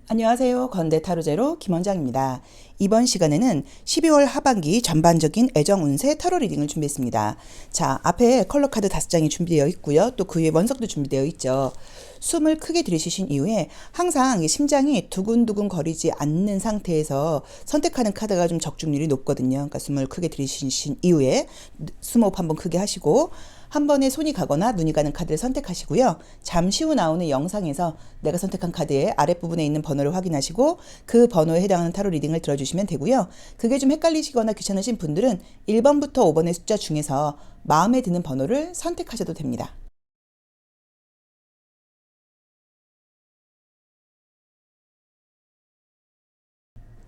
안녕하세요. 건대타로제로 김원장입니다. 이번 시간에는 12월 하반기 전반적인 애정 운세 타로 리딩을 준비했습니다. 자, 앞에 컬러 카드 5장이 준비되어 있고요. 또 그 위에 원석도 준비되어 있죠. 숨을 크게 들이쉬신 이후에 항상 심장이 두근두근 거리지 않는 상태에서 선택하는 카드가 좀 적중률이 높거든요. 그러니까 숨을 크게 들이쉬신 이후에 숨호흡 한번 크게 하시고 한 번에 손이 가거나 눈이 가는 카드를 선택하시고요. 잠시 후 나오는 영상에서 내가 선택한 카드의 아랫부분에 있는 번호를 확인하시고 그 번호에 해당하는 타로 리딩을 들어주시면 되고요. 그게 좀 헷갈리시거나 귀찮으신 분들은 1번부터 5번의 숫자 중에서 마음에 드는 번호를 선택하셔도 됩니다.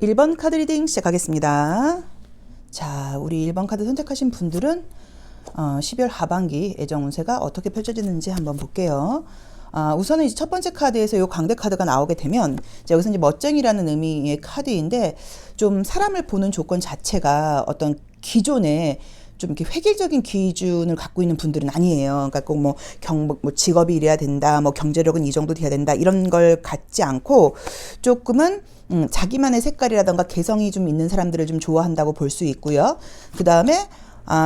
(1번) 카드 리딩 시작하겠습니다. 자, 우리 1번 카드 선택하신 분들은 12월 하반기 애정 운세가 어떻게 펼쳐지는지 한번 볼게요. 우선은 이제 첫 번째 카드에서 이 광대 카드가 나오게 되면 여기서 이제 멋쟁이라는 의미의 카드인데 좀 사람을 보는 조건 자체가 어떤 기존에 좀 이렇게 획일적인 기준을 갖고 있는 분들은 아니에요. 그러니까 꼭 뭐 직업이 이래야 된다, 뭐 경제력은 이 정도 돼야 된다 이런 걸 갖지 않고 조금은 자기만의 색깔이라던가 개성이 좀 있는 사람들을 좀 좋아한다고 볼 수 있고요. 그 다음에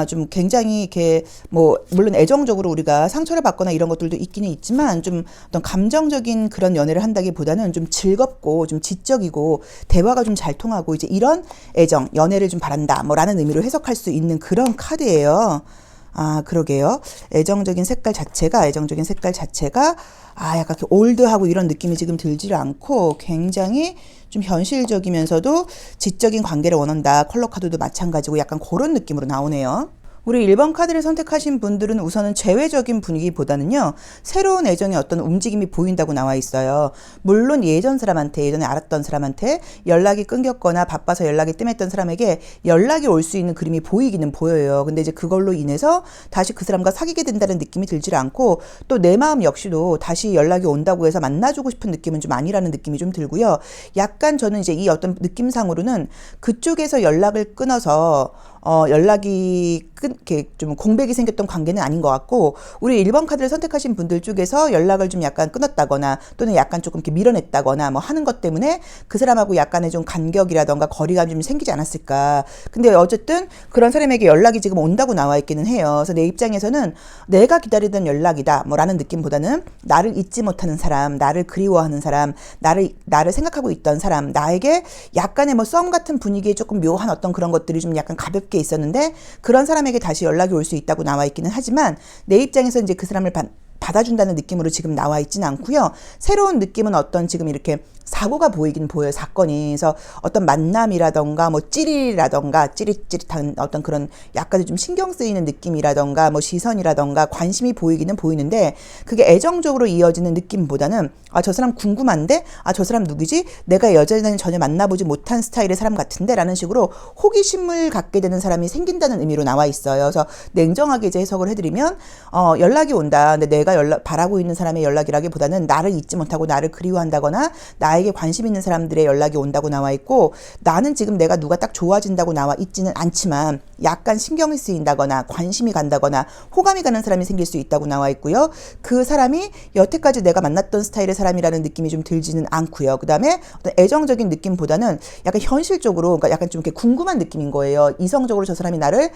좀 굉장히 이렇게 물론 애정적으로 우리가 상처를 받거나 이런 것들도 있기는 있지만 좀 어떤 감정적인 그런 연애를 한다기보다는 좀 즐겁고 좀 지적이고 대화가 좀 잘 통하고 이제 이런 애정, 연애를 좀 바란다 라는 의미로 해석할 수 있는 그런 카드예요. 그러게요. 애정적인 색깔 자체가 약간 이렇게 올드하고 이런 느낌이 지금 들지를 않고 굉장히 좀 현실적이면서도 지적인 관계를 원한다. 컬러 카드도 마찬가지고 약간 그런 느낌으로 나오네요. 우리 1번 카드를 선택하신 분들은 우선은 제외적인 분위기보다는요. 새로운 애정의 어떤 움직임이 보인다고 나와 있어요. 물론 예전에 알았던 사람한테 연락이 끊겼거나 바빠서 연락이 뜸했던 사람에게 연락이 올 수 있는 그림이 보이기는 보여요. 근데 이제 그걸로 인해서 다시 그 사람과 사귀게 된다는 느낌이 들질 않고 또 내 마음 역시도 다시 연락이 온다고 해서 만나주고 싶은 느낌은 좀 아니라는 느낌이 좀 들고요. 약간 저는 이제 이 어떤 느낌상으로는 그쪽에서 연락을 끊어서 연락이 이렇게 좀 공백이 생겼던 관계는 아닌 것 같고 우리 1번 카드를 선택하신 분들 쪽에서 연락을 좀 약간 끊었다거나 또는 약간 조금 이렇게 밀어냈다거나 하는 것 때문에 그 사람하고 약간의 좀 간격이라던가 거리감이 좀 생기지 않았을까. 근데 어쨌든 그런 사람에게 연락이 지금 온다고 나와 있기는 해요. 그래서 내 입장에서는 내가 기다리던 연락이다 라는 느낌보다는 나를 잊지 못하는 사람, 나를 그리워하는 사람, 나를 생각하고 있던 사람, 나에게 약간의 썸 같은 분위기에 조금 묘한 어떤 그런 것들이 좀 약간 가볍게 있었는데 그런 사람에게 다시 연락이 올 수 있다고 나와 있기는 하지만 내 입장에서 이제 그 사람을 받아준다는 느낌으로 지금 나와 있지는 않고요. 새로운 느낌은 어떤 지금 이렇게 사고가 보이긴 보여요. 사건이. 그래서 어떤 만남이라던가 찌릿이라던가 찌릿찌릿한 어떤 그런 약간 좀 신경 쓰이는 느낌이라던가 시선이라던가 관심이 보이기는 보이는데 그게 애정적으로 이어지는 느낌보다는 저 사람 궁금한데 저 사람 누구지? 내가 여전히 전혀 만나보지 못한 스타일의 사람 같은데 라는 식으로 호기심을 갖게 되는 사람이 생긴다는 의미로 나와 있어요. 그래서 냉정하게 이제 해석을 해드리면 연락이 온다. 근데 내가 바라고 있는 사람의 연락이라기보다는 나를 잊지 못하고 나를 그리워한다거나 나에게 관심 있는 사람들의 연락이 온다고 나와 있고 나는 지금 내가 누가 딱 좋아진다고 나와 있지는 않지만 약간 신경이 쓰인다거나 관심이 간다거나 호감이 가는 사람이 생길 수 있다고 나와 있고요. 그 사람이 여태까지 내가 만났던 스타일의 사람이라는 느낌이 좀 들지는 않고요. 그 다음에 어떤 애정적인 느낌보다는 약간 현실적으로 그러니까 약간 좀 이렇게 궁금한 느낌인 거예요. 이성적으로 저 사람이 나를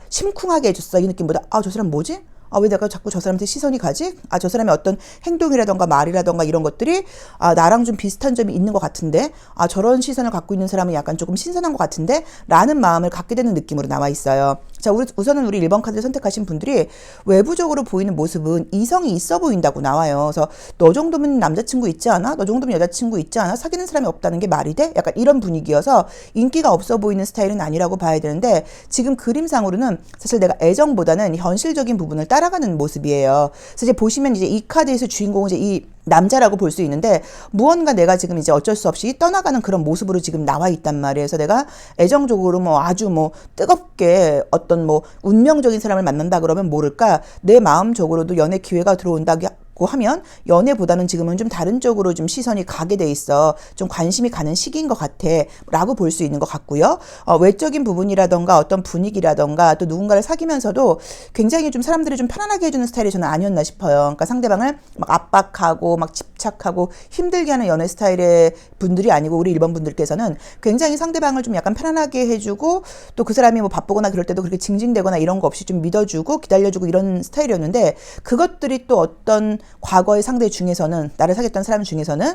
심쿵하게 해줬어. 이 느낌보다 저 사람 뭐지? 왜 내가 자꾸 저 사람한테 시선이 가지? 저 사람의 어떤 행동이라던가 말이라던가 이런 것들이 나랑 좀 비슷한 점이 있는 것 같은데 저런 시선을 갖고 있는 사람은 약간 조금 신선한 것 같은데 라는 마음을 갖게 되는 느낌으로 나와 있어요. 자, 우선은 우리 1번 카드를 선택하신 분들이 외부적으로 보이는 모습은 이성이 있어 보인다고 나와요. 그래서 너 정도면 남자친구 있지 않아? 너 정도면 여자친구 있지 않아? 사귀는 사람이 없다는 게 말이 돼? 약간 이런 분위기여서 인기가 없어 보이는 스타일은 아니라고 봐야 되는데 지금 그림상으로는 사실 내가 애정보다는 현실적인 부분을 따라가는 모습이에요. 그래서 이제 보시면 이제 이 카드에서 주인공은 이제 이 남자라고 볼 수 있는데 무언가 내가 지금 이제 어쩔 수 없이 떠나가는 그런 모습으로 지금 나와 있단 말이에요. 그래서 내가 애정적으로 아주 뜨겁게 어떤 운명적인 사람을 만난다 그러면 모를까 내 마음적으로도 연애 기회가 들어온다고 하면 연애보다는 지금은 좀 다른 쪽으로 좀 시선이 가게 돼 있어. 좀 관심이 가는 시기인 것 같아 라고 볼 수 있는 것 같고요. 외적인 부분이라던가 어떤 분위기라던가 또 누군가를 사귀면서도 굉장히 좀 사람들이 좀 편안하게 해주는 스타일이 저는 아니었나 싶어요. 그러니까 상대방을 막 압박하고 막 집착하고 힘들게 하는 연애 스타일의 분들이 아니고 우리 1번 분들께서는 굉장히 상대방을 좀 약간 편안하게 해주고 또 그 사람이 뭐 바쁘거나 그럴 때도 그렇게 징징대거나 이런 거 없이 좀 믿어주고 기다려주고 이런 스타일이었는데 그것들이 또 어떤 과거의 상대 중에서는 나를 사귀었던 사람 중에서는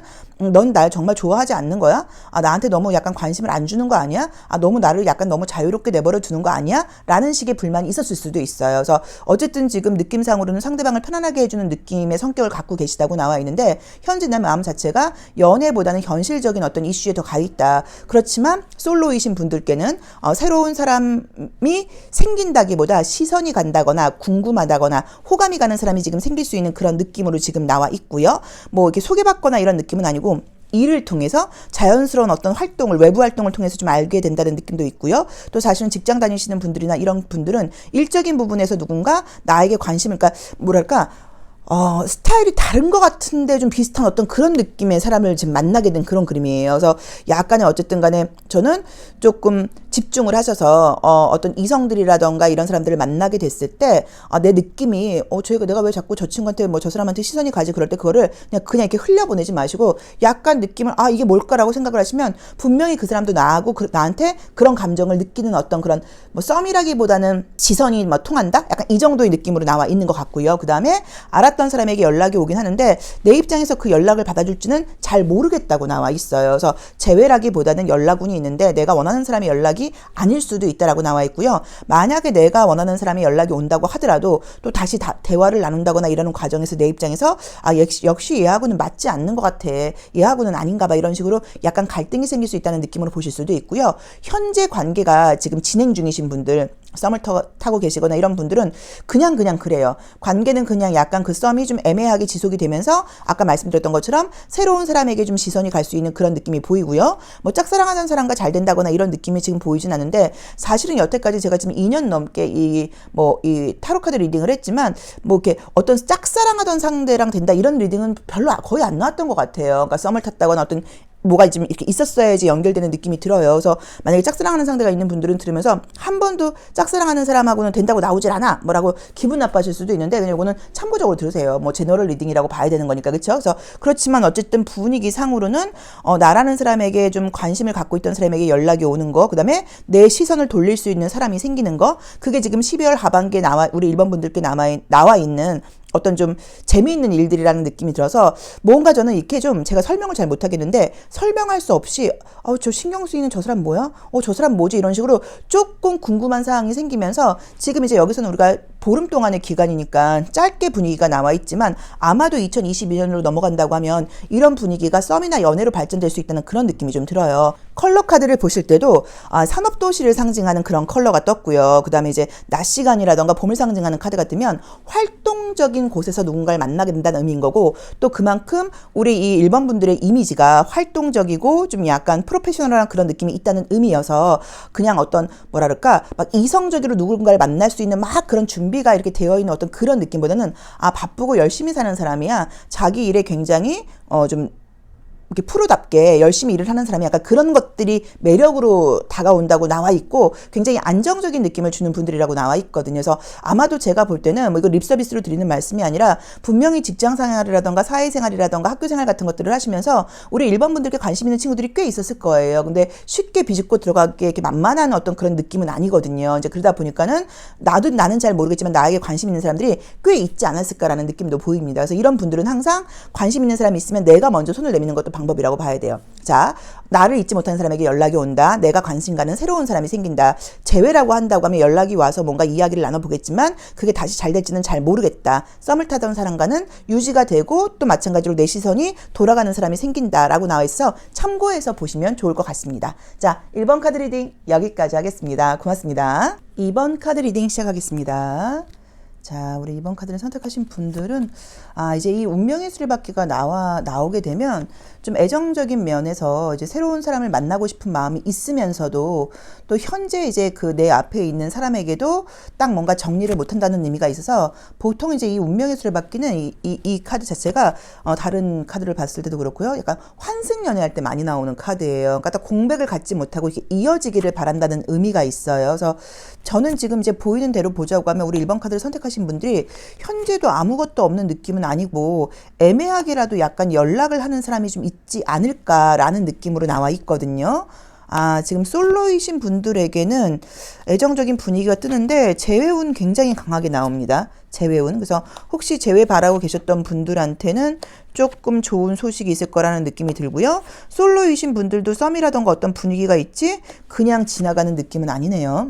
넌 날 정말 좋아하지 않는 거야? 아, 나한테 너무 약간 관심을 안 주는 거 아니야? 아, 너무 나를 약간 너무 자유롭게 내버려 두는 거 아니야? 라는 식의 불만이 있었을 수도 있어요. 그래서 어쨌든 지금 느낌상으로는 상대방을 편안하게 해주는 느낌의 성격을 갖고 계시다고 나와 있는데 현재 내 마음 자체가 연애보다는 현실적인 어떤 이슈에 더 가 있다. 그렇지만 솔로이신 분들께는 새로운 사람이 생긴다기보다 시선이 간다거나 궁금하다거나 호감이 가는 사람이 지금 생길 수 있는 그런 느낌으로 지금 나와 있고요. 뭐 이렇게 소개받거나 이런 느낌은 아니고 일을 통해서 자연스러운 어떤 활동을 외부 활동을 통해서 좀 알게 된다는 느낌도 있고요. 또 사실은 직장 다니시는 분들이나 이런 분들은 일적인 부분에서 누군가 나에게 관심을 그러니까 뭐랄까 스타일이 다른 것 같은데 좀 비슷한 어떤 그런 느낌의 사람을 지금 만나게 된 그런 그림이에요. 그래서 약간의 어쨌든 간에 저는 조금 집중을 하셔서 어떤 이성들이라던가 이런 사람들을 만나게 됐을 때 내 느낌이 저희가 내가 왜 자꾸 저 친구한테 뭐 저 사람한테 시선이 가지 그럴 때 그거를 그냥 이렇게 흘려보내지 마시고 약간 느낌을 이게 뭘까라고 생각을 하시면 분명히 그 사람도 나하고 나한테 그런 감정을 느끼는 어떤 그런 뭐 썸이라기보다는 시선이 뭐 통한다? 약간 이 정도의 느낌으로 나와 있는 것 같고요. 그 다음에 알았던 사람에게 연락이 오긴 하는데 내 입장에서 그 연락을 받아줄지는 잘 모르겠다고 나와 있어요. 그래서 재회라기보다는 연락운이 있는데 내가 원하는 사람의 연락이 아닐 수도 있다라고 나와 있고요. 만약에 내가 원하는 사람의 연락이 온다고 하더라도 또 다시 대화를 나눈다거나 이러는 과정에서 내 입장에서 역시 얘하고는 맞지 않는 것 같아. 얘하고는 아닌가 봐. 이런 식으로 약간 갈등이 생길 수 있다는 느낌으로 보실 수도 있고요. 현재 관계가 지금 진행 중이신 분들 썸을 타고 계시거나 이런 분들은 그냥 그래요. 관계는 그냥 약간 그 썸이 좀 애매하게 지속이 되면서 아까 말씀드렸던 것처럼 새로운 사람에게 좀 시선이 갈 수 있는 그런 느낌이 보이고요. 뭐 짝사랑하는 사람과 잘 된다거나 이런 느낌이 지금 보이진 않는데 사실은 여태까지 제가 지금 2년 넘게 이 타로카드 리딩을 했지만 뭐 이렇게 어떤 짝사랑하던 상대랑 된다 이런 리딩은 별로 거의 안 나왔던 것 같아요. 그러니까 썸을 탔다거나 어떤 뭐가 좀 이렇게 있었어야지 연결되는 느낌이 들어요. 그래서 만약에 짝사랑하는 상대가 있는 분들은 들으면서 한 번도 짝사랑하는 사람하고는 된다고 나오질 않아 뭐라고 기분 나빠하실 수도 있는데 그냥 이거는 참고적으로 들으세요. 뭐 제너럴 리딩이라고 봐야 되는 거니까 그렇죠. 그래서 그렇지만 어쨌든 분위기 상으로는 나라는 사람에게 좀 관심을 갖고 있던 사람에게 연락이 오는 거, 그다음에 내 시선을 돌릴 수 있는 사람이 생기는 거, 그게 지금 12월 하반기에 우리 1번 분들께 나와 있는 어떤 좀 재미있는 일들이라는 느낌이 들어서 뭔가 저는 이렇게 좀 제가 설명을 잘 못하겠는데 설명할 수 없이 저 신경 쓰이는 저 사람 뭐야? 저 사람 뭐지? 이런 식으로 조금 궁금한 사항이 생기면서 지금 이제 여기서는 우리가 보름 동안의 기간이니까 짧게 분위기가 나와 있지만 아마도 2022년으로 넘어간다고 하면 이런 분위기가 썸이나 연애로 발전될 수 있다는 그런 느낌이 좀 들어요. 컬러 카드를 보실 때도 산업도시를 상징하는 그런 컬러가 떴고요. 그 다음에 이제 낮 시간이라던가 봄을 상징하는 카드가 뜨면 활동적인 곳에서 누군가를 만나게 된다는 의미인 거고 또 그만큼 우리 이 1번 분들의 이미지가 활동적이고 좀 약간 프로페셔널한 그런 느낌이 있다는 의미여서 그냥 어떤 뭐랄까 막 이성적으로 누군가를 만날 수 있는 막 그런 준비가 이렇게 되어 있는 어떤 그런 느낌보다는 바쁘고 열심히 사는 사람이야. 자기 일에 굉장히 좀 이렇게 프로답게 열심히 일을 하는 사람이 약간 그런 것들이 매력으로 다가온다고 나와 있고 굉장히 안정적인 느낌을 주는 분들이라고 나와 있거든요. 그래서 아마도 제가 볼 때는 뭐 이거 립서비스로 드리는 말씀이 아니라 분명히 직장 생활이라던가 사회생활이라던가 학교생활 같은 것들을 하시면서 우리 1번 분들께 관심 있는 친구들이 꽤 있었을 거예요. 근데 쉽게 비집고 들어가기에 이렇게 만만한 어떤 그런 느낌은 아니거든요. 이제 그러다 보니까는 나는 잘 모르겠지만 나에게 관심 있는 사람들이 꽤 있지 않았을까라는 느낌도 보입니다. 그래서 이런 분들은 항상 관심 있는 사람이 있으면 내가 먼저 손을 내미는 것도 방법이라고 봐야 돼요. 자, 나를 잊지 못하는 사람에게 연락이 온다. 내가 관심 가는 새로운 사람이 생긴다. 재회라고 한다고 하면 연락이 와서 뭔가 이야기를 나눠보겠지만 그게 다시 잘 될지는 잘 모르겠다. 썸을 타던 사람과는 유지가 되고 또 마찬가지로 내 시선이 돌아가는 사람이 생긴다라고 나와 있어 참고해서 보시면 좋을 것 같습니다. 자, 1번 카드 리딩 여기까지 하겠습니다. 고맙습니다. 2번 카드 리딩 시작하겠습니다. 자, 우리 2번 카드를 선택하신 분들은 이제 이 운명의 수레바퀴가 나오게 되면 좀 애정적인 면에서 이제 새로운 사람을 만나고 싶은 마음이 있으면서도 또 현재 이제 그 내 앞에 있는 사람에게도 딱 뭔가 정리를 못한다는 의미가 있어서 보통 이제 이 운명의 수레바퀴는 이 카드 자체가 다른 카드를 봤을 때도 그렇고요. 약간 환승 연애할 때 많이 나오는 카드예요. 그러니까 딱 공백을 갖지 못하고 이렇게 이어지기를 바란다는 의미가 있어요. 그래서 저는 지금 이제 보이는 대로 보자고 하면 우리 1번 카드를 선택하신 선택하신 분들이 현재도 아무것도 없는 느낌은 아니고 애매하게라도 약간 연락을 하는 사람이 좀 있지 않을까라는 느낌으로 나와 있거든요. 지금 솔로이신 분들에게는 애정적인 분위기가 뜨는데 재회운 굉장히 강하게 나옵니다. 재회운. 그래서 혹시 재회 바라고 계셨던 분들한테는 조금 좋은 소식이 있을 거라는 느낌이 들고요. 솔로이신 분들도 썸이라던가 어떤 분위기가 있지 그냥 지나가는 느낌은 아니네요.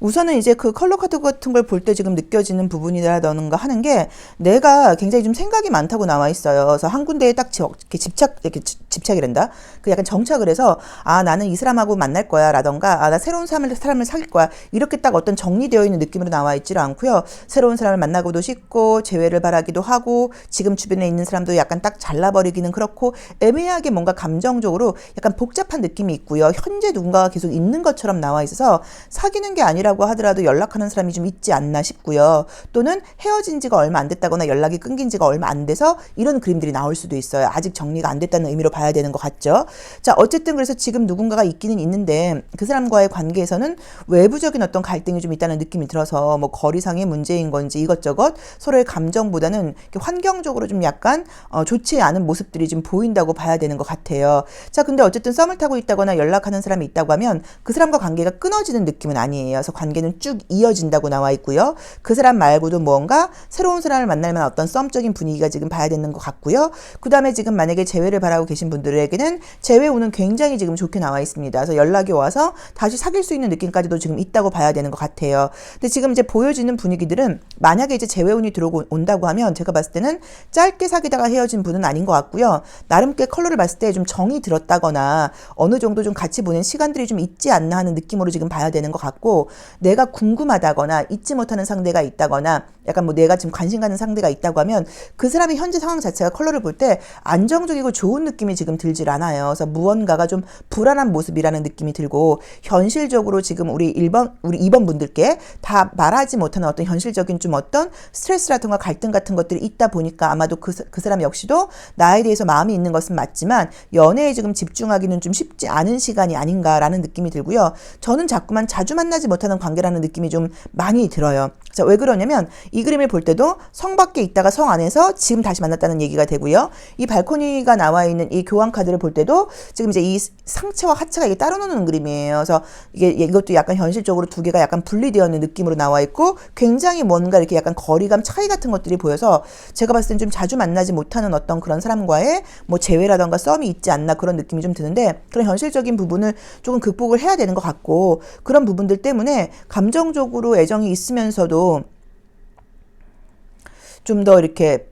우선은 이제 그 컬러 카드 같은 걸 볼 때 지금 느껴지는 부분이라던가 하는 게 내가 굉장히 좀 생각이 많다고 나와 있어요. 그래서 한 군데에 딱 이렇게 집착이란다. 그 약간 정착을 해서 나는 이 사람하고 만날 거야 라던가 나 새로운 사람을 사귈 거야 이렇게 딱 어떤 정리되어 있는 느낌으로 나와 있지를 않고요. 새로운 사람을 만나고도 싶고 재회를 바라기도 하고 지금 주변에 있는 사람도 약간 딱 잘라버리기는 그렇고 애매하게 뭔가 감정적으로 약간 복잡한 느낌이 있고요. 현재 누군가가 계속 있는 것처럼 나와 있어서 사귀는 게 아니라고 하더라도 연락하는 사람이 좀 있지 않나 싶고요. 또는 헤어진 지가 얼마 안 됐다거나 연락이 끊긴 지가 얼마 안 돼서 이런 그림들이 나올 수도 있어요. 아직 정리가 안 됐다는 의미로 봐야 되는 것 같죠. 자, 어쨌든 그래서 지금 누군가가 있기는 있는데 그 사람과의 관계에서는 외부적인 어떤 갈등이 좀 있다는 느낌이 들어서 뭐 거리상의 문제인 건지 이것저것 서로의 감정보다는 환경적으로 좀 약간 좋지 않은 모습들이 좀 보인다고 봐야 되는 것 같아요. 자, 근데 어쨌든 썸을 타고 있다거나 연락하는 사람이 있다고 하면 그 사람과 관계가 끊어지는 느낌은 아니에요. 그래서 관계는 쭉 이어진다고 나와 있고요. 그 사람 말고도 뭔가 새로운 사람을 만날 만한 어떤 썸적인 분위기가 지금 봐야 되는 것 같고요. 그 다음에 지금 만약에 재회를 바라고 계신 분들에게는 재회 운은 굉장히 지금 좋게 나와 있습니다. 그래서 연락이 와서 다시 사귈 수 있는 느낌까지도 지금 있다고 봐야 되는 것 같아요. 근데 지금 이제 보여지는 분위기들은 만약에 이제 재회 운이 들어온다고 하면 제가 봤을 때는 짧게 사귀다가 헤어진 분은 아닌 것 같고요. 나름 꽤 컬러를 봤을 때 좀 정이 들었다거나 어느 정도 좀 같이 보낸 시간들이 좀 있지 않나 하는 느낌으로 지금 봐야 되는 것 같고 내가 궁금하다거나 잊지 못하는 상대가 있다거나 약간 뭐 내가 지금 관심 가는 상대가 있다고 하면 그 사람의 현재 상황 자체가 컬러를 볼 때 안정적이고 좋은 느낌이 지금 들질 않아요. 그래서 무언가가 좀 불안한 모습이라는 느낌이 들고 현실적으로 지금 우리 2번 분들께 다 말하지 못하는 어떤 현실적인 좀 어떤 스트레스라든가 갈등 같은 것들이 있다 보니까 아마도 그 사람 역시도 나에 대해서 마음이 있는 것은 맞지만 연애에 지금 집중하기는 좀 쉽지 않은 시간이 아닌가라는 느낌이 들고요. 저는 자꾸만 자주 만나지 못하는 관계라는 느낌이 좀 많이 들어요. 자, 왜 그러냐면 이 그림을 볼 때도 성 밖에 있다가 성 안에서 지금 다시 만났다는 얘기가 되고요. 이 발코니가 나와 있는 이 교환 카드를 볼 때도 지금 이제 이 상체와 하체가 이게 따로 노는 그림이에요. 그래서 이것도 약간 현실적으로 두 개가 약간 분리되어 있는 느낌으로 나와 있고 굉장히 뭔가 이렇게 약간 거리감 차이 같은 것들이 보여서 제가 봤을 땐 좀 자주 만나지 못하는 어떤 그런 사람과의 뭐 재회라던가 썸이 있지 않나 그런 느낌이 좀 드는데 그런 현실적인 부분을 조금 극복을 해야 되는 것 같고 그런 부분들 때문에 감정적으로 애정이 있으면서도 좀 더 이렇게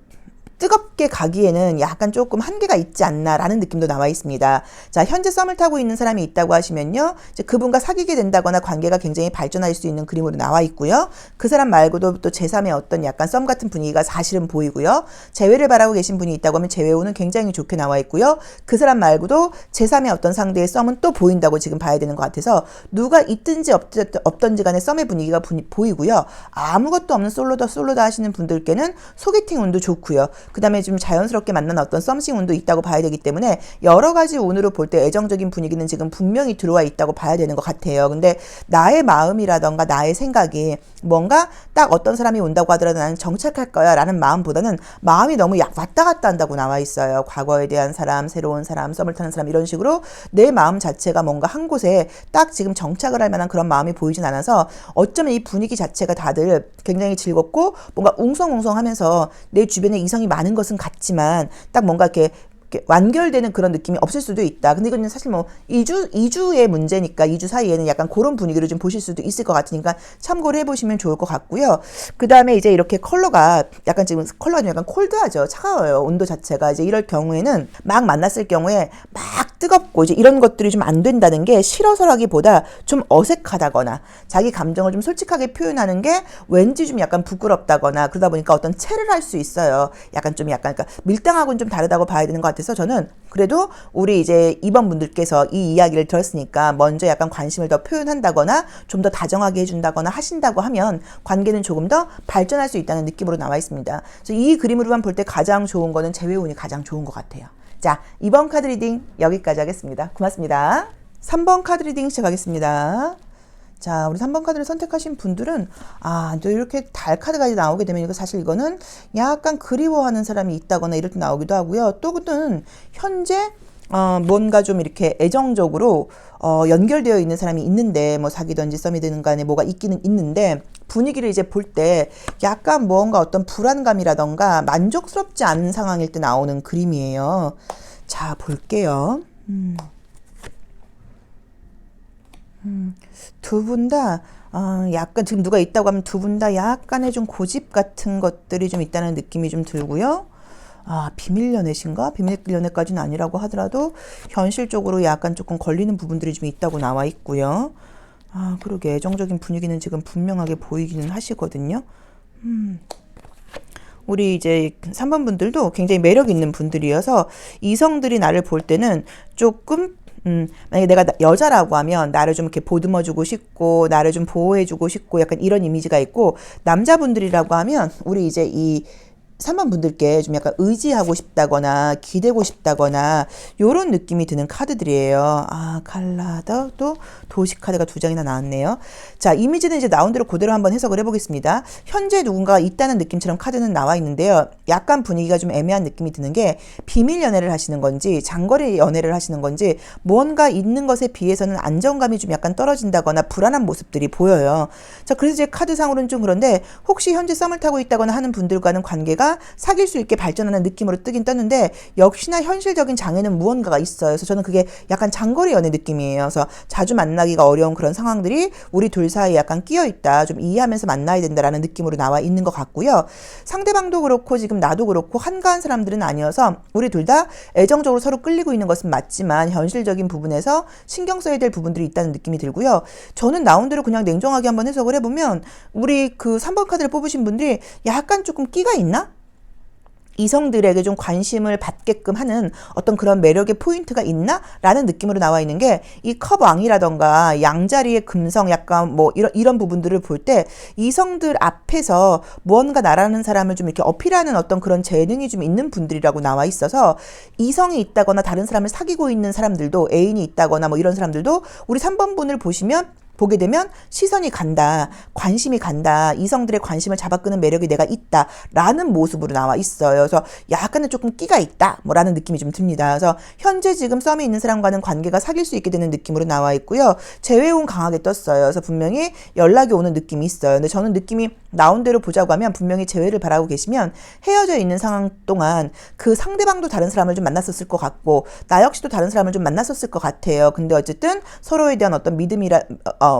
뜨겁게 가기에는 약간 조금 한계가 있지 않나라는 느낌도 나와 있습니다. 자, 현재 썸을 타고 있는 사람이 있다고 하시면요. 이제 그분과 사귀게 된다거나 관계가 굉장히 발전할 수 있는 그림으로 나와 있고요. 그 사람 말고도 또 제3의 어떤 약간 썸 같은 분위기가 사실은 보이고요. 재회를 바라고 계신 분이 있다고 하면 재회운은 굉장히 좋게 나와 있고요. 그 사람 말고도 제3의 어떤 상대의 썸은 또 보인다고 지금 봐야 되는 것 같아서 누가 있든지 없든지 간에 썸의 분위기가 보이고요. 아무것도 없는 솔로다 하시는 분들께는 소개팅 운도 좋고요. 그 다음에 좀 자연스럽게 만난 어떤 썸씽 운도 있다고 봐야 되기 때문에 여러 가지 운으로 볼 때 애정적인 분위기는 지금 분명히 들어와 있다고 봐야 되는 것 같아요. 근데 나의 마음이라던가 나의 생각이 뭔가 딱 어떤 사람이 온다고 하더라도 나는 정착할 거야 라는 마음보다는 마음이 너무 왔다 갔다 한다고 나와 있어요. 과거에 대한 사람, 새로운 사람, 썸을 타는 사람 이런 식으로 내 마음 자체가 뭔가 한 곳에 딱 지금 정착을 할 만한 그런 마음이 보이진 않아서 어쩌면 이 분위기 자체가 다들 굉장히 즐겁고 뭔가 웅성웅성하면서 내 주변에 이성이 많은 것은 같지만 딱 뭔가 이렇게 완결되는 그런 느낌이 없을 수도 있다. 근데 이거는 사실 뭐 2주의 문제니까 2주 사이에는 약간 그런 분위기를 좀 보실 수도 있을 것 같으니까 참고를 해보시면 좋을 것 같고요. 그 다음에 이제 이렇게 컬러가 약간 지금 컬러가 약간 콜드하죠. 차가워요. 온도 자체가. 이제 이럴 경우에는 막 만났을 경우에 막 뜨겁고 이제 이런 것들이 좀 안 된다는 게 싫어서라기보다 좀 어색하다거나 자기 감정을 좀 솔직하게 표현하는 게 왠지 좀 약간 부끄럽다거나 그러다 보니까 어떤 체를 할 수 있어요. 약간 그러니까 밀당하고는 좀 다르다고 봐야 되는 것 같아서 저는 그래도 우리 이제 2번 분들께서 이 이야기를 들었으니까 먼저 약간 관심을 더 표현한다거나 좀 더 다정하게 해준다거나 하신다고 하면 관계는 조금 더 발전할 수 있다는 느낌으로 나와 있습니다. 그래서 이 그림으로만 볼 때 가장 좋은 거는 재회운이 가장 좋은 것 같아요. 자, 2번 카드 리딩 여기까지 하겠습니다. 고맙습니다. 3번 카드 리딩 시작하겠습니다. 자, 우리 3번 카드를 선택하신 분들은 또 이렇게 달 카드가 나오게 되면 이거 사실 이거는 약간 그리워하는 사람이 있다거나 이럴 때 나오기도 하고요. 또는 현재 뭔가 좀 이렇게 애정적으로 연결되어 있는 사람이 있는데 뭐 사귀든지 썸이 되는 간에 뭐가 있기는 있는데 분위기를 이제 볼 때 약간 뭔가 어떤 불안감이라던가 만족스럽지 않은 상황일 때 나오는 그림이에요. 자, 볼게요. 두 분 다 약간 지금 누가 있다고 하면 두 분 다 약간의 좀 고집 같은 것들이 좀 있다는 느낌이 좀 들고요. 비밀 연애신가? 비밀 연애까지는 아니라고 하더라도 현실적으로 약간 조금 걸리는 부분들이 좀 있다고 나와 있고요. 그러게 애정적인 분위기는 지금 분명하게 보이기는 하시거든요. 우리 이제 3번 분들도 굉장히 매력 있는 분들이어서 이성들이 나를 볼 때는 조금 만약에 내가 여자라고 하면 나를 좀 이렇게 보듬어주고 싶고 나를 좀 보호해주고 싶고 약간 이런 이미지가 있고, 남자분들이라고 하면 우리 이제 이 3번 분들께 좀 약간 의지하고 싶다거나 기대고 싶다거나 요런 느낌이 드는 카드들이에요. 칼라더 또 도시 카드가 두 장이나 나왔네요. 자, 이미지는 이제 나온 대로 그대로 한번 해석을 해보겠습니다. 현재 누군가가 있다는 느낌처럼 카드는 나와 있는데요. 약간 분위기가 좀 애매한 느낌이 드는 게 비밀 연애를 하시는 건지 장거리 연애를 하시는 건지 무언가 있는 것에 비해서는 안정감이 좀 약간 떨어진다거나 불안한 모습들이 보여요. 자, 그래서 이제 카드상으로는 좀 그런데 혹시 현재 썸을 타고 있다거나 하는 분들과는 관계가 사귈 수 있게 발전하는 느낌으로 뜨긴 떴는데 역시나 현실적인 장애는 무언가가 있어요. 그래서 저는 그게 약간 장거리 연애 느낌이에요. 그래서 자주 만나기가 어려운 그런 상황들이 우리 둘 사이에 약간 끼어 있다. 좀 이해하면서 만나야 된다라는 느낌으로 나와 있는 것 같고요. 상대방도 그렇고 지금 나도 그렇고 한가한 사람들은 아니어서 우리 둘 다 애정적으로 서로 끌리고 있는 것은 맞지만 현실적인 부분에서 신경 써야 될 부분들이 있다는 느낌이 들고요. 저는 나온 대로 그냥 냉정하게 한번 해석을 해보면 우리 그 3번 카드를 뽑으신 분들이 약간 조금 끼가 있나? 이성들에게 좀 관심을 받게끔 하는 어떤 그런 매력의 포인트가 있나? 라는 느낌으로 나와 있는 게 이 컵왕이라던가 양자리의 금성 약간 뭐 이런 부분들을 볼 때 이성들 앞에서 무언가 나라는 사람을 좀 이렇게 어필하는 어떤 그런 재능이 좀 있는 분들이라고 나와 있어서 이성이 있다거나 다른 사람을 사귀고 있는 사람들도 애인이 있다거나 뭐 이런 사람들도 우리 3번 분을 보게 되면 시선이 간다, 관심이 간다, 이성들의 관심을 잡아끄는 매력이 내가 있다 라는 모습으로 나와 있어요. 그래서 약간은 조금 끼가 있다 뭐라는 느낌이 좀 듭니다. 그래서 현재 지금 썸이 있는 사람과는 관계가 사귈 수 있게 되는 느낌으로 나와 있고요. 재회운 강하게 떴어요. 그래서 분명히 연락이 오는 느낌이 있어요. 근데 저는 느낌이 나온 대로 보자고 하면 분명히 재회를 바라고 계시면 헤어져 있는 상황 동안 그 상대방도 다른 사람을 좀 만났었을 것 같고 나 역시도 다른 사람을 좀 만났었을 것 같아요. 근데 어쨌든 서로에 대한 어떤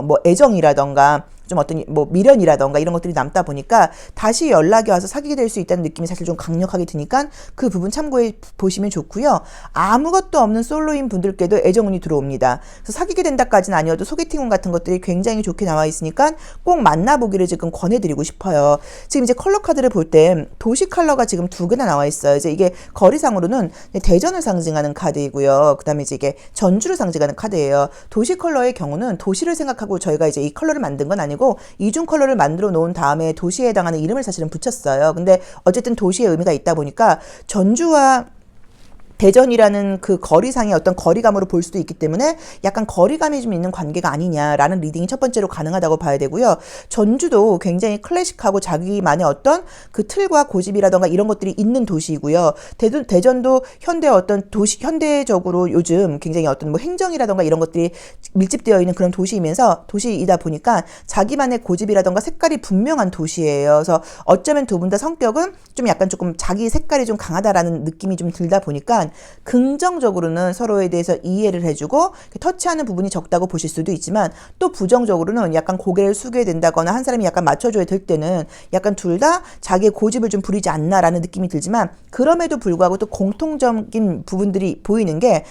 뭐 애정이라던가 좀 어떤 뭐 미련이라던가 이런 것들이 남다 보니까 다시 연락이 와서 사귀게 될 수 있다는 느낌이 사실 좀 강력하게 드니까 그 부분 참고해 보시면 좋고요. 아무것도 없는 솔로인 분들께도 애정운이 들어옵니다. 그래서 사귀게 된다까지는 아니어도 소개팅운 같은 것들이 굉장히 좋게 나와 있으니까 꼭 만나보기를 지금 권해드리고 싶어요. 지금 이제 컬러 카드를 볼 때 도시 컬러가 지금 두 개나 나와 있어요. 이제 이게 거리상으로는 대전을 상징하는 카드이고요. 그 다음에 이제 이게 전주를 상징하는 카드예요. 도시 컬러의 경우는 도시를 생각하고 저희가 이제 이 컬러를 만든 건 아니고 이중 컬러를 만들어 놓은 다음에 도시에 해당하는 이름을 사실은 붙였어요. 근데 어쨌든 도시의 의미가 있다 보니까 전주와 대전이라는 그 거리상의 어떤 거리감으로 볼 수도 있기 때문에 약간 거리감이 좀 있는 관계가 아니냐라는 리딩이 첫 번째로 가능하다고 봐야 되고요. 전주도 굉장히 클래식하고 자기만의 어떤 그 틀과 고집이라던가 이런 것들이 있는 도시이고요. 대전도 현대 어떤 도시, 현대적으로 요즘 굉장히 어떤 뭐 행정이라던가 이런 것들이 밀집되어 있는 그런 도시이다 보니까 자기만의 고집이라던가 색깔이 분명한 도시예요. 그래서 어쩌면 두 분 다 성격은 좀 약간 조금 자기 색깔이 좀 강하다라는 느낌이 좀 들다 보니까 긍정적으로는 서로에 대해서 이해를 해주고 터치하는 부분이 적다고 보실 수도 있지만 또 부정적으로는 약간 고개를 숙여야 된다거나 한 사람이 약간 맞춰줘야 될 때는 약간 둘 다 자기의 고집을 좀 부리지 않나라는 느낌이 들지만 그럼에도 불구하고 또 공통적인 부분들이 보이는 게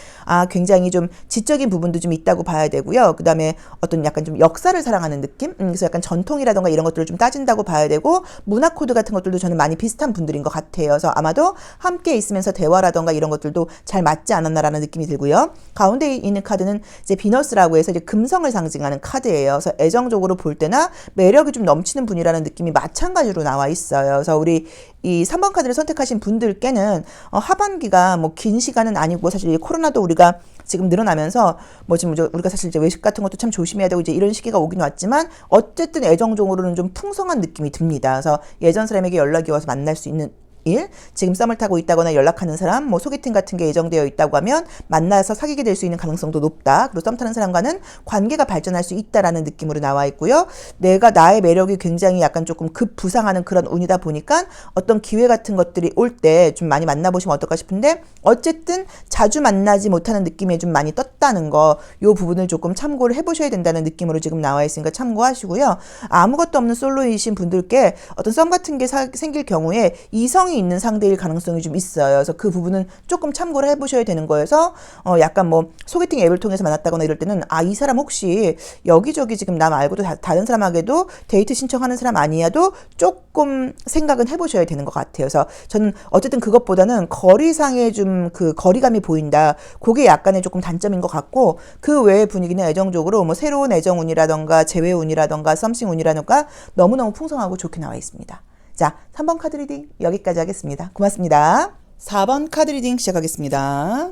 굉장히 좀 지적인 부분도 좀 있다고 봐야 되고요. 그 다음에 어떤 약간 좀 역사를 사랑하는 느낌? 그래서 약간 전통이라던가 이런 것들을 좀 따진다고 봐야 되고 문화 코드 같은 것들도 저는 많이 비슷한 분들인 것 같아요. 그래서 아마도 함께 있으면서 대화라던가 이런 것들 것들도 잘 맞지 않았나라는 느낌이 들고요. 가운데 있는 카드는 이제 비너스라고 해서 이제 금성을 상징하는 카드예요. 그래서 애정적으로 볼 때나 매력이 좀 넘치는 분이라는 느낌이 마찬가지로 나와 있어요. 그래서 우리 이 3번 카드를 선택하신 분들께는 하반기가 뭐 긴 시간은 아니고, 사실 이 코로나도 우리가 지금 늘어나면서 뭐 지금 우리가 사실 이제 외식 같은 것도 참 조심해야 되고 이제 이런 시기가 오긴 왔지만, 어쨌든 애정적으로는 좀 풍성한 느낌이 듭니다. 그래서 예전 사람에게 연락이 와서 만날 수 있는 일, 지금 썸을 타고 있다거나 연락하는 사람, 뭐 소개팅 같은 게 예정되어 있다고 하면 만나서 사귀게 될 수 있는 가능성도 높다. 그리고 썸 타는 사람과는 관계가 발전할 수 있다라는 느낌으로 나와 있고요. 내가 나의 매력이 굉장히 약간 조금 급부상하는 그런 운이다 보니까 어떤 기회 같은 것들이 올 때 좀 많이 만나보시면 어떨까 싶은데, 어쨌든 자주 만나지 못하는 느낌이 좀 많이 떴다는 거, 요 부분을 조금 참고를 해보셔야 된다는 느낌으로 지금 나와 있으니까 참고하시고요. 아무것도 없는 솔로이신 분들께 어떤 썸 같은 게 생길 경우에 이성이 있는 상대일 가능성이 좀 있어요. 그래서 그 부분은 조금 참고를 해보셔야 되는 거여서 약간 뭐 소개팅 앱을 통해서 만났다거나 이럴 때는 이 사람 혹시 여기저기 지금 나 말고도 다른 사람에게도 데이트 신청하는 사람 아니야도 조금 생각은 해보셔야 되는 것 같아요. 그래서 저는 어쨌든 그것보다는 거리상의 좀 그 거리감이 보인다. 그게 약간의 조금 단점인 것 같고, 그 외의 분위기는 애정적으로 뭐 새로운 애정운이라던가 재회운이라던가 썸씽운이라던가 너무너무 풍성하고 좋게 나와 있습니다. 자, 3번 카드 리딩 여기까지 하겠습니다. 고맙습니다. 4번 카드 리딩 시작하겠습니다.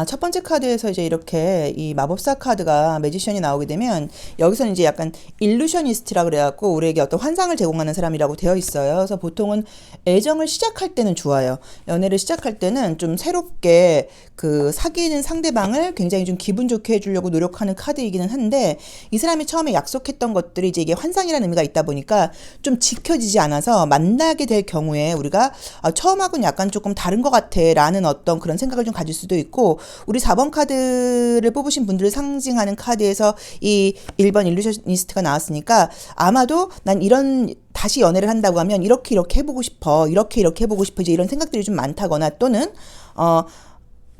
첫 번째 카드에서 이제 이렇게 이 마법사 카드가 매지션이 나오게 되면, 여기서는 이제 약간 일루셔니스트라 그래갖고 우리에게 어떤 환상을 제공하는 사람이라고 되어 있어요. 그래서 보통은 애정을 시작할 때는 좋아요. 연애를 시작할 때는 좀 새롭게 그 사귀는 상대방을 굉장히 좀 기분 좋게 해주려고 노력하는 카드이기는 한데, 이 사람이 처음에 약속했던 것들이 이제 이게 환상이라는 의미가 있다 보니까 좀 지켜지지 않아서 만나게 될 경우에 우리가 처음하고는 약간 조금 다른 것 같아 라는 어떤 그런 생각을 좀 가질 수도 있고, 우리 4번 카드를 뽑으신 분들을 상징하는 카드에서 이 1번 일루셔니스트가 나왔으니까, 아마도 난 이런 다시 연애를 한다고 하면 이렇게 해보고 싶어, 이렇게 해보고 싶어, 이제 이런 생각들이 좀 많다거나, 또는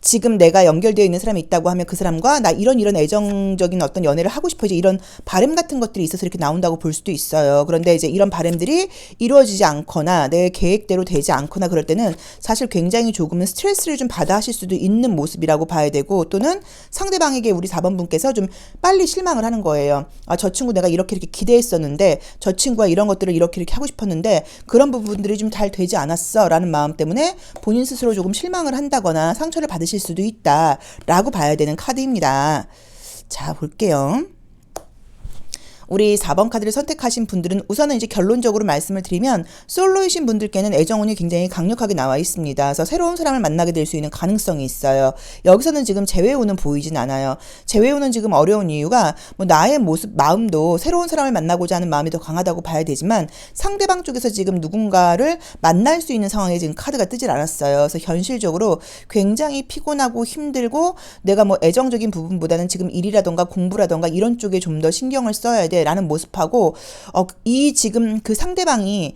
지금 내가 연결되어 있는 사람이 있다고 하면 그 사람과 나 이런 애정적인 어떤 연애를 하고 싶어, 이제 이런 바람 같은 것들이 있어서 이렇게 나온다고 볼 수도 있어요. 그런데 이제 이런 바람들이 이루어지지 않거나 내 계획대로 되지 않거나 그럴 때는 사실 굉장히 조금은 스트레스를 좀 받아 하실 수도 있는 모습이라고 봐야 되고, 또는 상대방에게 우리 4번 분께서 좀 빨리 실망을 하는 거예요. 저 친구 내가 이렇게 기대했었는데, 저 친구와 이런 것들을 이렇게 하고 싶었는데 그런 부분들이 좀 잘 되지 않았어 라는 마음 때문에 본인 스스로 조금 실망을 한다거나 상처를 받으실 수도 있다라고 봐야 되는 카드입니다. 자, 볼게요. 우리 4번 카드를 선택하신 분들은 우선은 이제 결론적으로 말씀을 드리면, 솔로이신 분들께는 애정운이 굉장히 강력하게 나와 있습니다. 그래서 새로운 사람을 만나게 될 수 있는 가능성이 있어요. 여기서는 지금 재회운은 보이진 않아요. 재회운은 지금 어려운 이유가 뭐 나의 모습, 마음도 새로운 사람을 만나고자 하는 마음이 더 강하다고 봐야 되지만, 상대방 쪽에서 지금 누군가를 만날 수 있는 상황에 지금 카드가 뜨질 않았어요. 그래서 현실적으로 굉장히 피곤하고 힘들고, 내가 뭐 애정적인 부분보다는 지금 일이라던가 공부라던가 이런 쪽에 좀 더 신경을 써야 돼 라는 모습하고, 이 지금 그 상대방이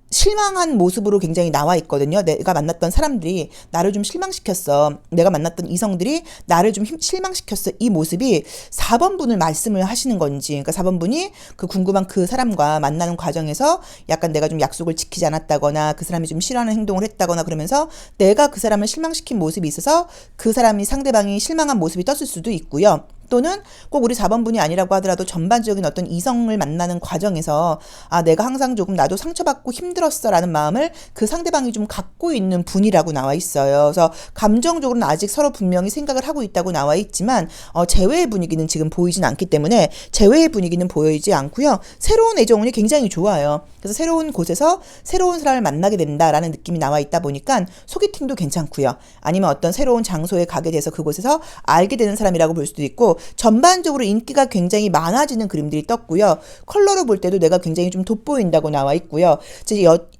실망한 모습으로 굉장히 나와 있거든요. 내가 만났던 사람들이 나를 좀 실망시켰어, 내가 만났던 이성들이 나를 좀 실망시켰어, 이 모습이 4번 분을 말씀을 하시는 건지, 그러니까 4번 분이 그 궁금한 그 사람과 만나는 과정에서 약간 내가 좀 약속을 지키지 않았다거나 그 사람이 좀 싫어하는 행동을 했다거나 그러면서 내가 그 사람을 실망시킨 모습이 있어서 그 사람이, 상대방이 실망한 모습이 떴을 수도 있고요. 또는 꼭 우리 4번 분이 아니라고 하더라도 전반적인 어떤 이성을 만나는 과정에서 내가 항상 조금 나도 상처받고 힘들었어 라는 마음을 그 상대방이 좀 갖고 있는 분이라고 나와 있어요. 그래서 감정적으로는 아직 서로 분명히 생각을 하고 있다고 나와 있지만, 재회의 분위기는 지금 보이진 않기 때문에 재회의 분위기는 보이지 않고요. 새로운 애정운이 굉장히 좋아요. 그래서 새로운 곳에서 새로운 사람을 만나게 된다라는 느낌이 나와 있다 보니까 소개팅도 괜찮고요. 아니면 어떤 새로운 장소에 가게 돼서 그곳에서 알게 되는 사람이라고 볼 수도 있고, 전반적으로 인기가 굉장히 많아지는 그림들이 떴고요. 컬러로 볼 때도 내가 굉장히 좀 돋보인다고 나와 있고요.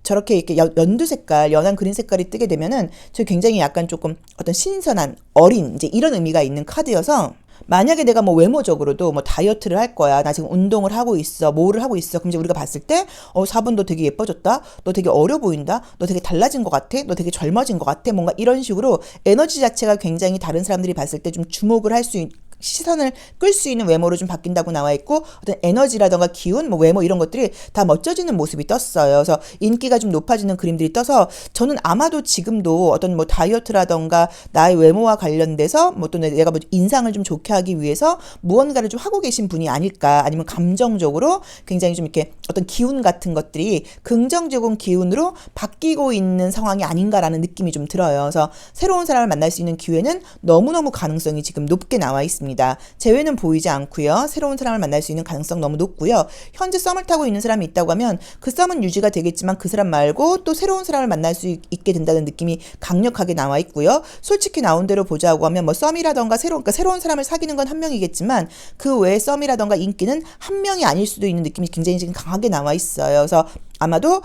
저렇게 이렇게 연두 색깔, 연한 그린 색깔이 뜨게 되면은 저 굉장히 약간 조금 어떤 신선한, 어린, 이제 이런 의미가 있는 카드여서, 만약에 내가 뭐 외모적으로도 뭐 다이어트를 할 거야, 나 지금 운동을 하고 있어, 뭐를 하고 있어, 그럼 이제 우리가 봤을 때 4번 너 되게 예뻐졌다, 너 되게 어려 보인다, 너 되게 달라진 것 같아, 너 되게 젊어진 것 같아, 뭔가 이런 식으로 에너지 자체가 굉장히 다른 사람들이 봤을 때 좀 주목을 할 수 시선을 끌 수 있는 외모로 좀 바뀐다고 나와 있고, 어떤 에너지라던가 기운, 뭐 외모 이런 것들이 다 멋져지는 모습이 떴어요. 그래서 인기가 좀 높아지는 그림들이 떠서 저는 아마도 지금도 어떤 뭐 다이어트라던가 나의 외모와 관련돼서 뭐 또 내가 뭐 인상을 좀 좋게 하기 위해서 무언가를 좀 하고 계신 분이 아닐까, 아니면 감정적으로 굉장히 좀 이렇게 어떤 기운 같은 것들이 긍정적인 기운으로 바뀌고 있는 상황이 아닌가라는 느낌이 좀 들어요. 그래서 새로운 사람을 만날 수 있는 기회는 너무너무 가능성이 지금 높게 나와 있습니다. 재회는 보이지 않고요. 새로운 사람을 만날 수 있는 가능성 너무 높고요. 현재 썸을 타고 있는 사람이 있다고 하면 그 썸은 유지가 되겠지만 그 사람 말고 또 새로운 사람을 만날 수 있게 된다는 느낌이 강력하게 나와 있고요. 솔직히 나온 대로 보자고 하면 뭐 썸이라던가 그러니까 새로운 사람을 사귀는 건 한 명이겠지만 그 외에 썸이라던가 인기는 한 명이 아닐 수도 있는 느낌이 굉장히 지금 강하게 나와 있어요. 그래서 아마도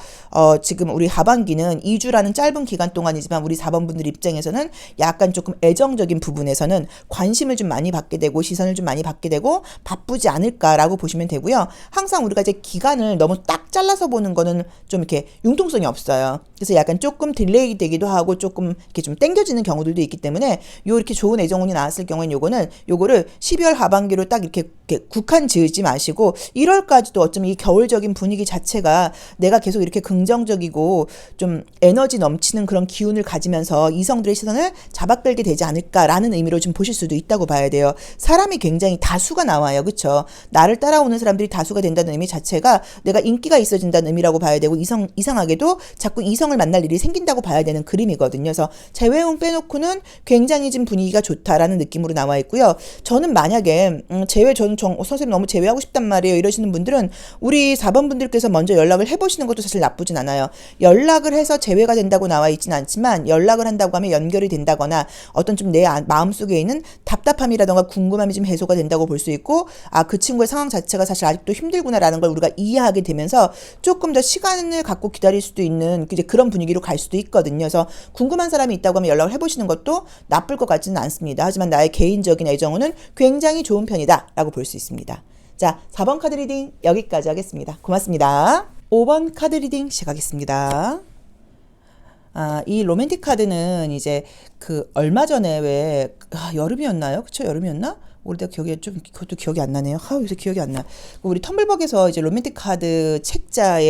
지금 우리 하반기는 2주라는 짧은 기간 동안이지만 우리 4번 분들 입장에서는 약간 조금 애정적인 부분에서는 관심을 좀 많이 받게 되고 시선을 좀 많이 받게 되고 바쁘지 않을까라고 보시면 되고요. 항상 우리가 이제 기간을 너무 딱 잘라서 보는 거는 좀 이렇게 융통성이 없어요. 그래서 약간 조금 딜레이 되기도 하고 조금 이렇게 좀 땡겨지는 경우들도 있기 때문에 이렇게 좋은 애정운이 나왔을 경우에는 요거를 12월 하반기로 딱 이렇게 국한 지으지 마시고 1월까지도 어쩌면 이 겨울적인 분위기 자체가 내가 계속 이렇게 긍정적이고 좀 에너지 넘치는 그런 기운을 가지면서 이성들의 시선을 잡아끌게 되지 않을까라는 의미로 좀 보실 수도 있다고 봐야 돼요. 사람이 굉장히 다수가 나와요. 그렇죠? 나를 따라오는 사람들이 다수가 된다는 의미 자체가 내가 인기가 있어진다는 의미라고 봐야 되고 이상하게도 자꾸 이성을 만날 일이 생긴다고 봐야 되는 그림이거든요. 그래서 재회운 빼놓고는 굉장히 좀 분위기가 좋다라는 느낌으로 나와 있고요. 저는 만약에 저는 선생님 너무 재회하고 싶단 말이에요 이러시는 분들은 우리 4번 분들께서 먼저 연락을 해보시는 것도 사실 나쁘진 않아요. 연락을 해서 재회가 된다고 나와 있진 않지만 연락을 한다고 하면 연결이 된다거나 어떤 좀 내 마음속에 있는 답답함이라던가 궁금함이 좀 해소가 된다고 볼 수 있고, 그 친구의 상황 자체가 사실 아직도 힘들구나라는 걸 우리가 이해하게 되면서 조금 더 시간을 갖고 기다릴 수도 있는 이제 그런 분위기로 갈 수도 있거든요. 그래서 궁금한 사람이 있다고 하면 연락을 해보시는 것도 나쁠 것 같지는 않습니다. 하지만 나의 개인적인 애정은 굉장히 좋은 편이다 라고 볼 수 있습니다. 자, 4번 카드 리딩 여기까지 하겠습니다. 고맙습니다. 5번 카드 리딩 시작하겠습니다. 이 로맨틱 카드는 이제 얼마 전에 여름이었나요? 그쵸? 여름이었나? 올해 그것도 기억이 안 나네요. 요새 기억이 안 나. 우리 텀블벅에서 이제 로맨틱 카드 책자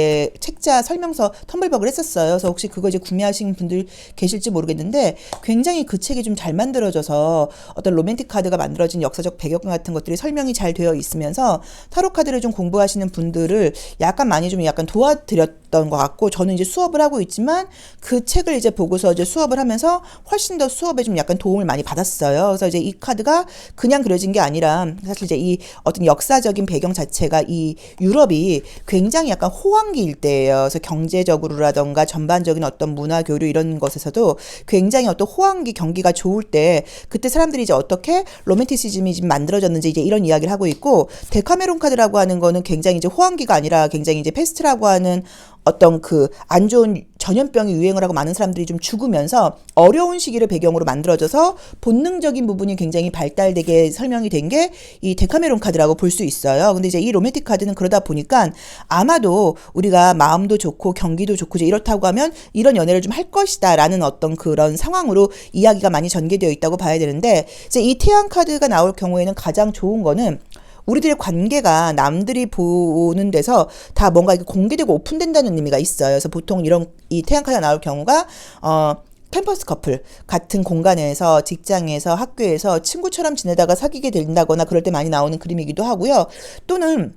설명서 텀블벅을 했었어요. 그래서 혹시 그거 이제 구매하신 분들 계실지 모르겠는데 굉장히 그 책이 좀 잘 만들어져서 어떤 로맨틱 카드가 만들어진 역사적 배경 같은 것들이 설명이 잘 되어 있으면서 타로 카드를 좀 공부하시는 분들을 약간 많이 좀 약간 도와드렸던 것 같고, 저는 이제 수업을 하고 있지만 그 책을 이제 보고서 이제 수업을 하면서 훨씬 더 수업에 좀 약간 도움을 많이 받았어요. 그래서 이제 이 카드가 그냥 그려진 게 아니라 사실 이제 이 어떤 역사적인 배경 자체가 이 유럽이 굉장히 약간 호황기일 때예요. 그래서 경제적으로라던가 전반적인 어떤 문화 교류 이런 것에서도 굉장히 어떤 호황기 경기가 좋을 때 그때 사람들이 이제 어떻게 로맨티시즘이 좀 만들어졌는지 이제 이런 이야기를 하고 있고, 데카메론 카드라고 하는 거는 굉장히 이제 호황기가 아니라 굉장히 이제 페스트라고 하는 어떤 안 좋은 전염병이 유행을 하고 많은 사람들이 좀 죽으면서 어려운 시기를 배경으로 만들어져서 본능적인 부분이 굉장히 발달되게 설명이 된 게 이 데카메론 카드라고 볼 수 있어요. 근데 이제 이 로맨틱 카드는 그러다 보니까 아마도 우리가 마음도 좋고 경기도 좋고 이제 이렇다고 하면 이런 연애를 좀 할 것이다 라는 어떤 그런 상황으로 이야기가 많이 전개되어 있다고 봐야 되는데, 이제 이 태양 카드가 나올 경우에는 가장 좋은 거는 우리들의 관계가 남들이 보는 데서 다 뭔가 이렇게 공개되고 오픈된다는 의미가 있어요. 그래서 보통 이 태양 카드가 나올 경우가 캠퍼스 커플 같은 공간에서 직장에서 학교에서 친구처럼 지내다가 사귀게 된다거나 그럴 때 많이 나오는 그림이기도 하고요. 또는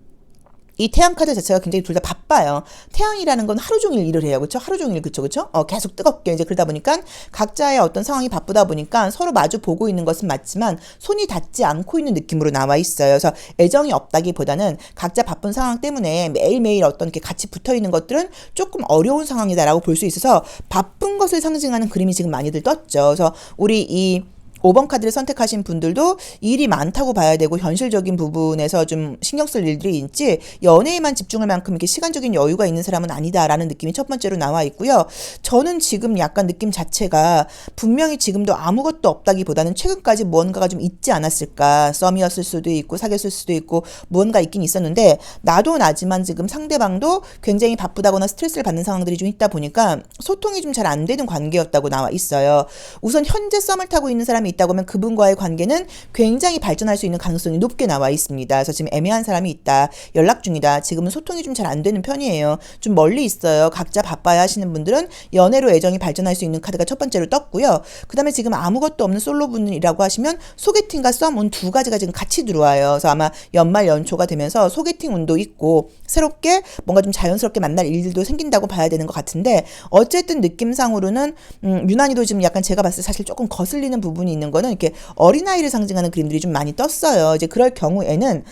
이 태양 카드 자체가 굉장히 둘 다 바빠요. 태양이라는 건 하루 종일 일을 해요. 그렇죠? 하루 종일 그쵸? 계속 뜨겁게 이제 그러다 보니까 각자의 어떤 상황이 바쁘다 보니까 서로 마주 보고 있는 것은 맞지만 손이 닿지 않고 있는 느낌으로 나와 있어요. 그래서 애정이 없다기보다는 각자 바쁜 상황 때문에 매일매일 어떤 이렇게 같이 붙어 있는 것들은 조금 어려운 상황이다라고 볼 수 있어서 바쁜 것을 상징하는 그림이 지금 많이들 떴죠. 그래서 우리 이 5번 카드를 선택하신 분들도 일이 많다고 봐야 되고 현실적인 부분에서 좀 신경 쓸 일들이 있지 연애에만 집중할 만큼 이렇게 시간적인 여유가 있는 사람은 아니다라는 느낌이 첫 번째로 나와 있고요. 저는 지금 약간 느낌 자체가 분명히 지금도 아무것도 없다기보다는 최근까지 무언가가 좀 있지 않았을까. 썸이었을 수도 있고 사귀었을 수도 있고 무언가 있긴 있었는데 나도 나지만 지금 상대방도 굉장히 바쁘다거나 스트레스를 받는 상황들이 좀 있다 보니까 소통이 좀 잘 안 되는 관계였다고 나와 있어요. 우선 현재 썸을 타고 있는 사람이 있다고 하면 그분과의 관계는 굉장히 발전할 수 있는 가능성이 높게 나와 있습니다. 그래서 지금 애매한 사람이 있다. 연락 중이다. 지금은 소통이 좀 잘 안 되는 편이에요. 좀 멀리 있어요. 각자 바빠야 하시는 분들은 연애로 애정이 발전할 수 있는 카드가 첫 번째로 떴고요. 그 다음에 지금 아무것도 없는 솔로분이라고 하시면 소개팅과 썸운 두 가지가 지금 같이 들어와요. 그래서 아마 연말 연초가 되면서 소개팅 운도 있고 새롭게 뭔가 좀 자연스럽게 만날 일들도 생긴다고 봐야 되는 것 같은데 어쨌든 느낌상으로는 유난히도 지금 약간 제가 봤을 때 사실 조금 거슬리는 부분이 있는 거는 이렇게 어린아이를 상징하는 그림들이 좀 많이 떴어요. 이제 그럴 경우에는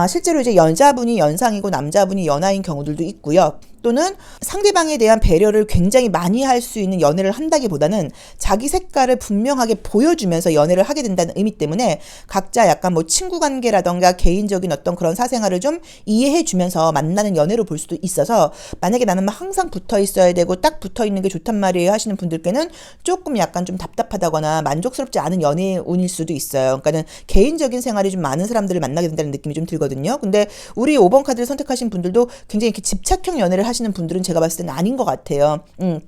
실제로 이제 여자분이 연상이고 남자분이 연하인 경우들도 있고요. 또는 상대방에 대한 배려를 굉장히 많이 할 수 있는 연애를 한다기보다는 자기 색깔을 분명하게 보여주면서 연애를 하게 된다는 의미 때문에 각자 약간 뭐 친구 관계라던가 개인적인 어떤 그런 사생활을 좀 이해해 주면서 만나는 연애로 볼 수도 있어서 만약에 나는 막 항상 붙어 있어야 되고 딱 붙어 있는 게 좋단 말이에요 하시는 분들께는 조금 약간 좀 답답하다거나 만족스럽지 않은 연애운일 수도 있어요. 그러니까는 개인적인 생활이 좀 많은 사람들을 만나게 된다는 느낌이 좀 들거든요. 근데 우리 5번 카드를 선택하신 분들도 굉장히 이렇게 집착형 연애를 하시는 분들은 제가 봤을 때는 아닌 것 같아요.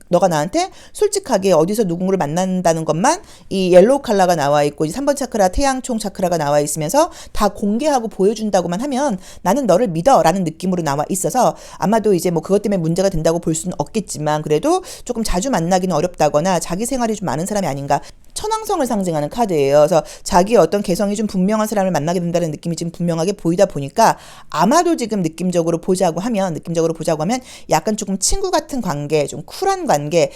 너가 나한테 솔직하게 어디서 누군가를 만난다는 것만 이 옐로우 컬러가 나와 있고 3번 차크라 태양총 차크라가 나와 있으면서 다 공개하고 보여준다고만 하면 나는 너를 믿어 라는 느낌으로 나와 있어서 아마도 이제 뭐 그것 때문에 문제가 된다고 볼 수는 없겠지만 그래도 조금 자주 만나기는 어렵다거나 자기 생활이 좀 많은 사람이 아닌가. 천왕성을 상징하는 카드예요. 그래서 자기의 어떤 개성이 좀 분명한 사람을 만나게 된다는 느낌이 지금 분명하게 보이다 보니까 아마도 지금 느낌적으로 보자고 하면 약간 조금 친구 같은 관계, 좀 쿨한 관계,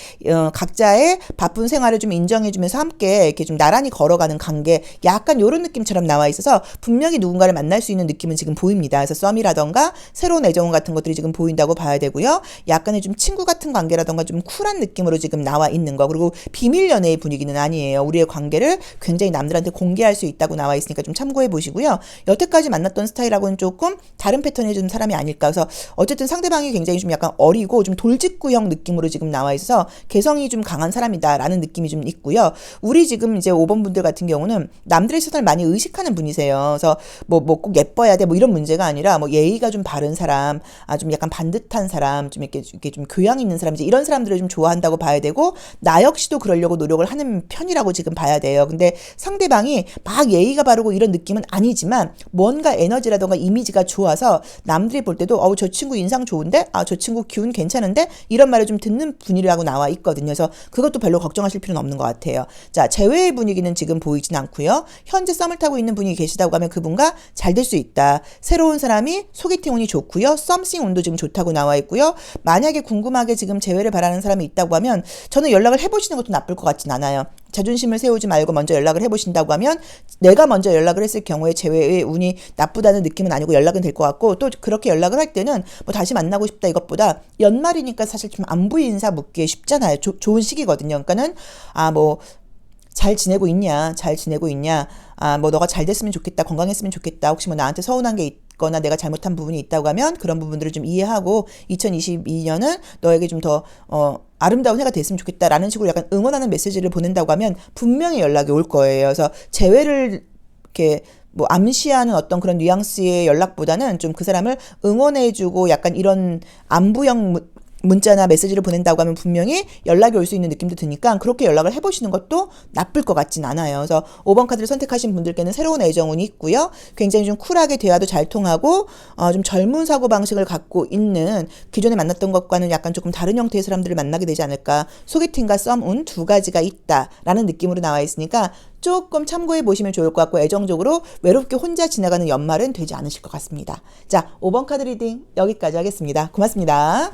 각자의 바쁜 생활을 좀 인정해주면서 함께 이렇게 좀 나란히 걸어가는 관계, 약간 이런 느낌처럼 나와 있어서 분명히 누군가를 만날 수 있는 느낌은 지금 보입니다. 그래서 썸이라던가 새로운 애정 같은 것들이 지금 보인다고 봐야 되고요. 약간의 좀 친구 같은 관계라던가 좀 쿨한 느낌으로 지금 나와 있는 거. 그리고 비밀 연애의 분위기는 아니에요. 우리의 관계를 굉장히 남들한테 공개할 수 있다고 나와 있으니까 좀 참고해 보시고요. 여태까지 만났던 스타일하고는 조금 다른 패턴의 좀 사람이 아닐까. 그래서 어쨌든 상대방이 굉장히 좀 약간 어리고 좀 돌직구형 느낌으로 지금 나와 있어서 개성이 좀 강한 사람이다라는 느낌이 좀 있고요. 우리 지금 이제 5번 분들 같은 경우는 남들의 시선을 많이 의식하는 분이세요. 그래서 뭐 꼭 예뻐야 돼 뭐 이런 문제가 아니라 뭐 예의가 좀 바른 사람, 좀 약간 반듯한 사람, 좀 이렇게 좀 교양 있는 사람, 이제 이런 사람들을 좀 좋아한다고 봐야 되고 나 역시도 그러려고 노력을 하는 편이라고 지금 봐야 돼요. 근데 상대방이 막 예의가 바르고 이런 느낌은 아니지만 뭔가 에너지라던가 이미지가 좋아서 남들이 볼 때도 저 친구 인상 좋은데? 저 친구 기운 괜찮은데? 이런 말을 좀 듣는 분위기라고 나와 있거든요. 그래서 그것도 별로 걱정하실 필요는 없는 것 같아요. 자, 재회의 분위기는 지금 보이진 않고요. 현재 썸을 타고 있는 분이 계시다고 하면 그분과 잘 될 수 있다. 새로운 사람이 소개팅 운이 좋고요. 썸씽 운도 지금 좋다고 나와 있고요. 만약에 궁금하게 지금 재회를 바라는 사람이 있다고 하면 저는 연락을 해보시는 것도 나쁠 것 같진 않아요. 자존심을 세우지 말고 먼저 연락을 해보신다고 하면 내가 먼저 연락을 했을 경우에 재회의 운이 나쁘다는 느낌은 아니고 연락은 될 것 같고 또 그렇게 연락을 할 때는 뭐 다시 만나고 싶다 이것보다 연말이니까 사실 좀 안부 인사 묻기 쉽잖아요. 좋은 시기거든요. 그러니까는 뭐 잘 지내고 있냐, 잘 지내고 있냐, 뭐 너가 잘 됐으면 좋겠다, 건강했으면 좋겠다, 혹시 뭐 나한테 서운한 게 있거나 내가 잘못한 부분이 있다고 하면 그런 부분들을 좀 이해하고 2022년은 너에게 좀 더 아름다운 해가 됐으면 좋겠다라는 식으로 약간 응원하는 메시지를 보낸다고 하면 분명히 연락이 올 거예요. 그래서 재회를 이렇게 뭐 암시하는 어떤 그런 뉘앙스의 연락보다는 좀 그 사람을 응원해주고 약간 이런 안부형 문자나 메시지를 보낸다고 하면 분명히 연락이 올 수 있는 느낌도 드니까 그렇게 연락을 해보시는 것도 나쁠 것 같진 않아요. 그래서 5번 카드를 선택하신 분들께는 새로운 애정운이 있고요. 굉장히 좀 쿨하게 대화도 잘 통하고 좀 젊은 사고방식을 갖고 있는 기존에 만났던 것과는 약간 조금 다른 형태의 사람들을 만나게 되지 않을까. 소개팅과 썸운 두 가지가 있다라는 느낌으로 나와 있으니까 조금 참고해 보시면 좋을 것 같고 애정적으로 외롭게 혼자 지나가는 연말은 되지 않으실 것 같습니다. 자, 5번 카드 리딩 여기까지 하겠습니다. 고맙습니다.